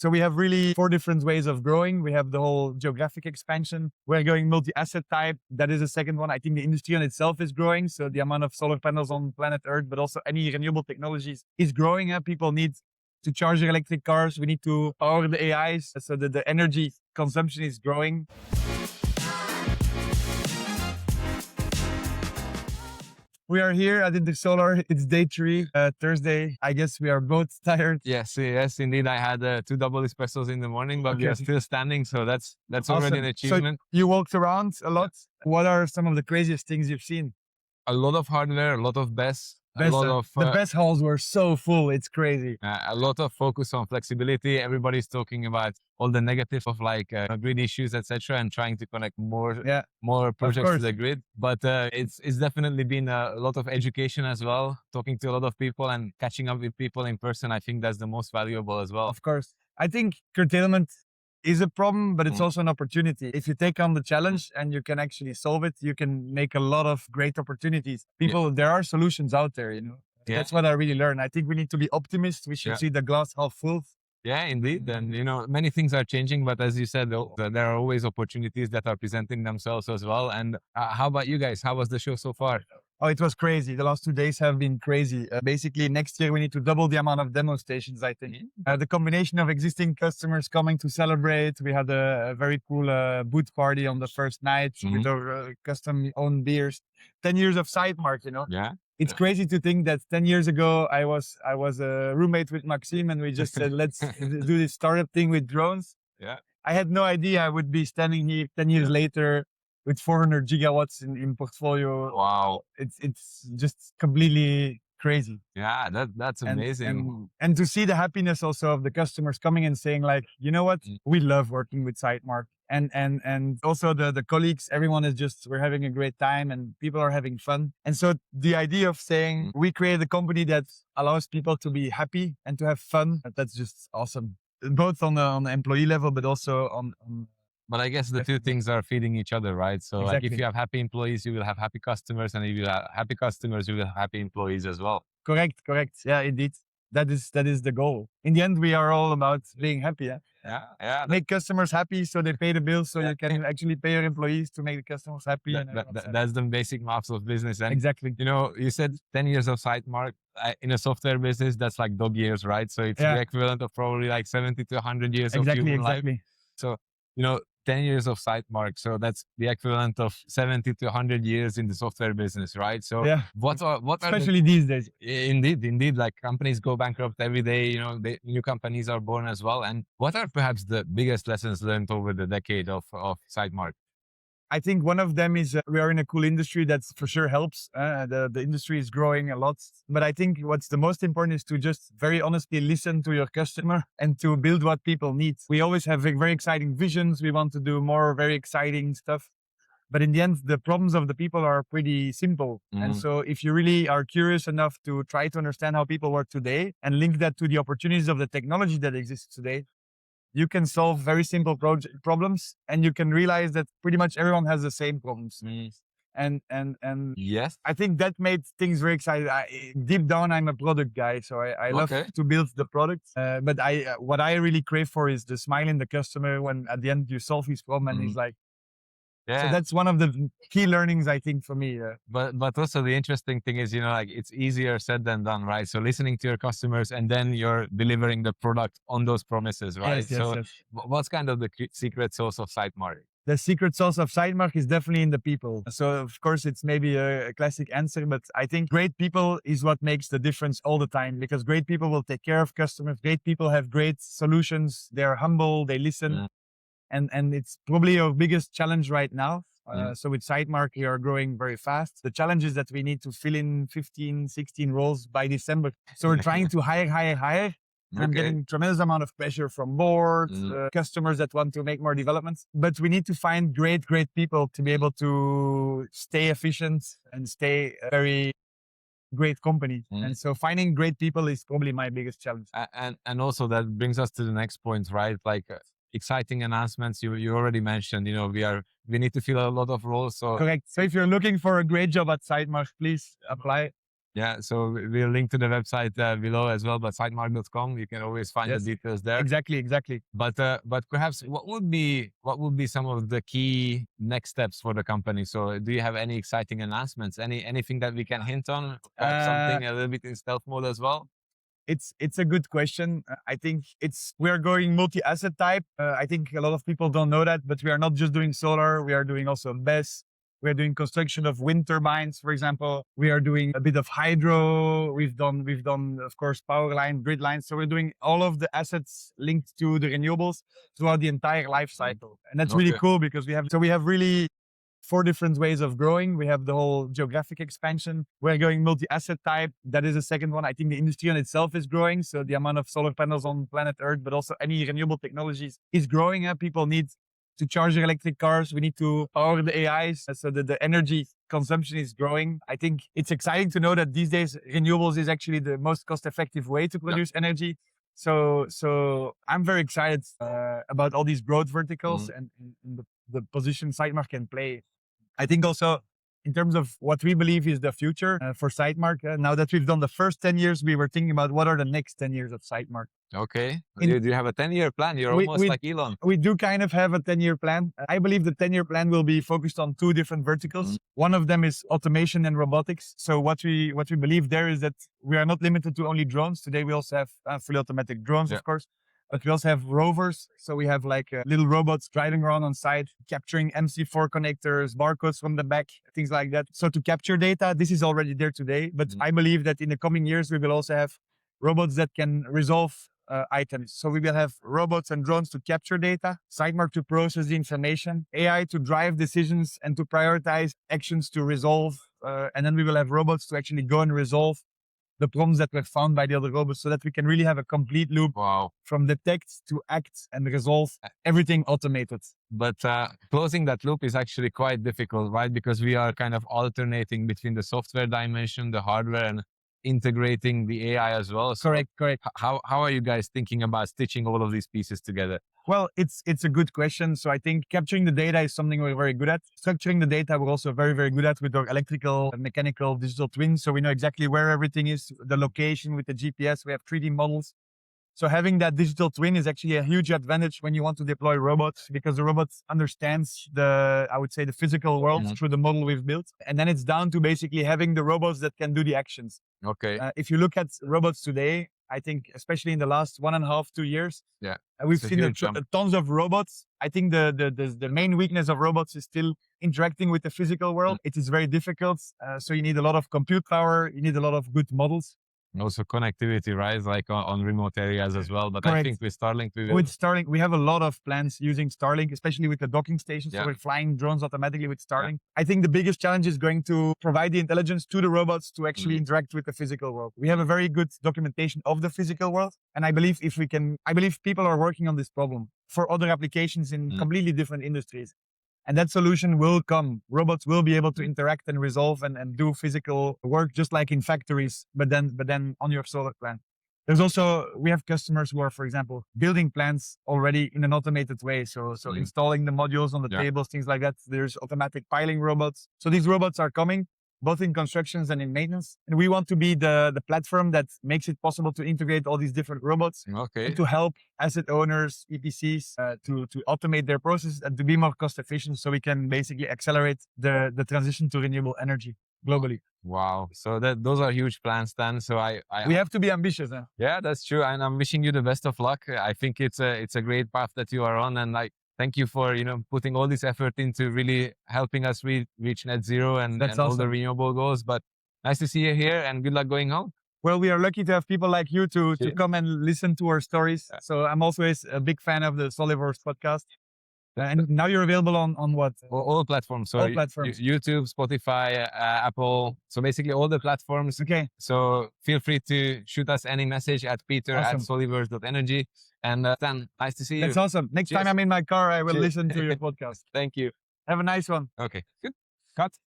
So we have really 4 different ways of growing. We have the whole geographic expansion. We're going multi-asset type. That is the second one. I think the industry on itself is growing. So the amount of solar panels on planet Earth, but also any renewable technologies is growing. People need to charge their electric cars. We need to power the AIs so that the energy consumption is growing. We are here at Intersolar. It's day 3, Thursday. I guess we are both tired. Yes, indeed. I had 2 double espressos in the morning, but we are still standing. So that's Awesome. already an achievement. So you walked around a lot. What are some of the craziest things you've seen? A lot of hardware, a lot of BESS. The BESS halls were so full. It's crazy. A lot of focus on flexibility. Everybody's talking about all the negatives of grid issues, etc., and trying to connect more projects to the grid. But it's definitely been a lot of education as well. Talking to a lot of people and catching up with people in person. I think that's the most valuable as well. Of course, I think curtailment is a problem, but it's also an opportunity. If you take on the challenge and you can actually solve it, you can make a lot of great opportunities. There are solutions out there, That's what I really learned. I think we need to be optimists. We should see the glass half full. Yeah, indeed. And, many things are changing, but as you said, there are always opportunities that are presenting themselves as well. And how about you guys? How was the show so far? Oh, it was crazy. The last 2 days have been crazy. Basically, next year we need to double the amount of demo stations, I think. The combination of existing customers coming to celebrate. We had a very cool booth party on the first night with our custom-owned beers. 10 years of Sitemark, Yeah. It's crazy to think that 10 years ago, I was a roommate with Maxime and we just said, let's do this startup thing with drones. Yeah. I had no idea I would be standing here 10 years later with 400 gigawatts in portfolio. Wow. It's just completely crazy. Yeah, that's amazing. And to see the happiness also of the customers coming and saying like, you know what, we love working with Sitemark. And also the colleagues, everyone is we're having a great time and people are having fun. And so the idea of saying we create a company that allows people to be happy and to have fun, that's just awesome. Both on the employee level, but also on But I guess the two things are feeding each other, right? So Exactly. if you have happy employees, you will have happy customers, and if you have happy customers, you will have happy employees as well. Correct. Yeah, indeed. That is the goal. In the end, we are all about being happy. Yeah. Make customers happy so they pay the bills, so you can actually pay your employees to make the customers happy. That's the basic maths of business. And exactly. You said 10 years of Sitemark. In a software business, that's like dog years, right? So it's the equivalent of probably like 70 to 100 years of human life. So, 10 years of Sitemark. So that's the equivalent of 70 to 100 years in the software business, right? So what especially these days. Indeed, like companies go bankrupt every day, new companies are born as well. And what are perhaps the biggest lessons learned over the decade of Sitemark? I think one of them is we are in a cool industry that for sure helps. The industry is growing a lot. But I think what's the most important is to just very honestly listen to your customer and to build what people need. We always have very exciting visions. We want to do more very exciting stuff. But in the end, the problems of the people are pretty simple. And so if you really are curious enough to try to understand how people work today and link that to the opportunities of the technology that exists today, you can solve very simple problems, and you can realize that pretty much everyone has the same problems. And yes, I think that made things very exciting. Deep down, I'm a product guy, so I love to build the product. But what I really crave for is the smile in the customer when at the end you solve his problem and he's like. So that's one of the key learnings, I think, for me. But also the interesting thing is, it's easier said than done, right? So listening to your customers and then you're delivering the product on those promises, right? Yes. What's kind of the secret sauce of Sitemark? The secret sauce of Sitemark is definitely in the people. So of course it's maybe a classic answer, but I think great people is what makes the difference all the time, because great people will take care of customers. Great people have great solutions. They're humble, they listen. And it's probably our biggest challenge right now. So with Sitemark, we are growing very fast. The challenge is that we need to fill in 15, 16 roles by December. So we're trying to hire. I'm getting tremendous amount of pressure from boards, customers that want to make more developments. But we need to find great people to be able to stay efficient and stay a very great company. And so finding great people is probably my biggest challenge. And also that brings us to the next point, right? Like exciting announcements. You already mentioned, we need to fill a lot of roles. So correct. So if you're looking for a great job at Sitemark, please apply. Yeah, so we'll link to the website below as well, but sitemark.com, you can always find the details there. Exactly. But perhaps what would be some of the key next steps for the company? So do you have any exciting announcements? Anything that we can hint on? Perhaps something a little bit in stealth mode as well? It's a good question. I think we are going multi-asset type. I think a lot of people don't know that, but we are not just doing solar. We are doing also BESS. We are doing construction of wind turbines, for example. We are doing a bit of hydro. We've done, of course, power line, grid lines. So we're doing all of the assets linked to the renewables throughout the entire life cycle. And that's really cool because we have really 4 different ways of growing. We have the whole geographic expansion. We're going multi-asset type. That is the second one. I think the industry on itself is growing. So the amount of solar panels on planet Earth, but also any renewable technologies is growing. People need to charge their electric cars. We need to power the AIs so that the energy consumption is growing. I think it's exciting to know that these days renewables is actually the most cost-effective way to produce energy. So I'm very excited about all these growth verticals and the position Sitemark can play. I think also in terms of what we believe is the future for Sitemark, now that we've done the first 10 years, we were thinking about what are the next 10 years of Sitemark. Okay. Do you have a 10-year plan? You're almost like Elon. We do kind of have a 10-year plan. I believe the 10-year plan will be focused on 2 different verticals. One of them is automation and robotics. So what we believe there is that we are not limited to only drones. Today we also have fully automatic drones, of course. But we also have rovers. So we have like little robots driving around on site, capturing MC4 connectors, barcodes from the back, things like that. So to capture data, this is already there today. But I believe that in the coming years, we will also have robots that can resolve items. So we will have robots and drones to capture data, Sitemark to process the information, AI to drive decisions and to prioritize actions to resolve. And then we will have robots to actually go and resolve the problems that were found by the other robots so that we can really have a complete loop from detect to act and resolve, everything automated. But closing that loop is actually quite difficult, right? Because we are kind of alternating between the software dimension, the hardware, and integrating the AI as well. So correct. How are you guys thinking about stitching all of these pieces together? Well, it's a good question. So I think capturing the data is something we're very good at. Structuring the data, we're also very, very good at with our electrical and mechanical digital twins. So we know exactly where everything is, the location with the GPS. We have 3D models. So having that digital twin is actually a huge advantage when you want to deploy robots because the robot understands the physical world through the model we've built. And then it's down to basically having the robots that can do the actions. Okay. If you look at robots today, I think especially in the last 1.5, 2 years, we've seen tons of robots. I think the main weakness of robots is still interacting with the physical world. It is very difficult. So you need a lot of compute power. You need a lot of good models. And also connectivity, right? Like on remote areas as well. But Correct. I think with Starlink, we have a lot of plans using Starlink, especially with the docking stations. So we're flying drones automatically with Starlink. I think the biggest challenge is going to provide the intelligence to the robots to actually interact with the physical world. We have a very good documentation of the physical world. And I believe people are working on this problem for other applications in completely different industries. And that solution will come. Robots will be able to interact and resolve and do physical work just like in factories, but then on your solar plant. We have customers who are, for example, building plants already in an automated way. So installing the modules on the tables, things like that. There's automatic piling robots. So these robots are coming both in constructions and in maintenance. And we want to be the platform that makes it possible to integrate all these different robots and to help asset owners, EPCs, to automate their processes and to be more cost efficient so we can basically accelerate the transition to renewable energy globally. Wow. So those are huge plans then. So we have to be ambitious. Huh? Yeah, that's true. And I'm wishing you the best of luck. I think it's a great path that you are on. And thank you for, putting all this effort into really helping us reach net zero and all the renewable goals. But nice to see you here and good luck going home. Well, we are lucky to have people like you to come and listen to our stories. So I'm always a big fan of the Soliverse podcast. And now you're available on what? All platforms. So all platforms. YouTube, Spotify, Apple. So basically all the platforms. Okay. So feel free to shoot us any message at peter@soliverse.energy. And Stan, nice to see you. That's awesome. Next time I'm in my car, I will listen to your podcast. Thank you. Have a nice one. Okay, good. Cut.